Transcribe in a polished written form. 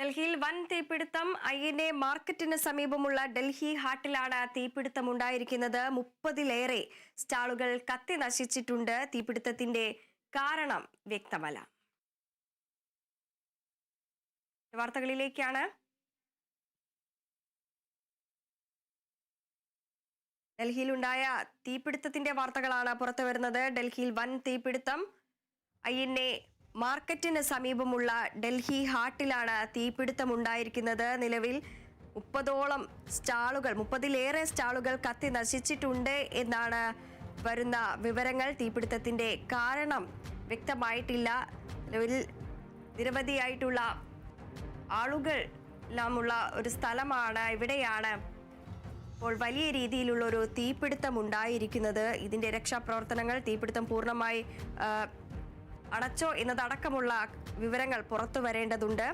ഡൽഹിയിൽ വൻ തീപിടുത്തം. INA മാർക്കറ്റിന് സമീപമുള്ള ഡൽഹി ഹാട്ടിലാണ് തീപിടുത്തം ഉണ്ടായിരിക്കുന്നത്. 30-ലേറെ സ്റ്റാളുകൾ കത്തി നശിച്ചിട്ടുണ്ട്. തീപിടുത്തത്തിന്റെ കാരണം വ്യക്തമല്ല. വാർത്തകളിലേക്കാണ്. ഡൽഹിയിലുണ്ടായ തീപിടുത്തത്തിന്റെ വാർത്തകളാണ് പുറത്തു വരുന്നത്. ഡൽഹിയിൽ വൻ തീപിടുത്തം. INA മാർക്കറ്റിന് സമീപമുള്ള ഡൽഹി ഹാട്ടിലാണ് തീപിടുത്തം ഉണ്ടായിരിക്കുന്നത്. നിലവിൽ 30-ലേറെ സ്റ്റാളുകൾ കത്തി നശിച്ചിട്ടുണ്ട് എന്നാണ് വരുന്ന വിവരങ്ങൾ. തീപിടുത്തത്തിന്റെ കാരണം വ്യക്തമായിട്ടില്ല. നിലവിൽ നിരവധിയായിട്ടുള്ള ആളുകൾ എല്ലാമുള്ള ഒരു സ്ഥലമാണ്. ഇവിടെയാണ് ഇപ്പോൾ വലിയ രീതിയിലുള്ള ഒരു തീപിടുത്തം ഉണ്ടായിരിക്കുന്നത്. ഇതിന്റെ രക്ഷാപ്രവർത്തനങ്ങൾ, തീപിടുത്തം പൂർണ്ണമായി അടച്ചോ എന്നതടക്കമുള്ള വിവരങ്ങൾ പുറത്തു വരേണ്ടതുണ്ട്.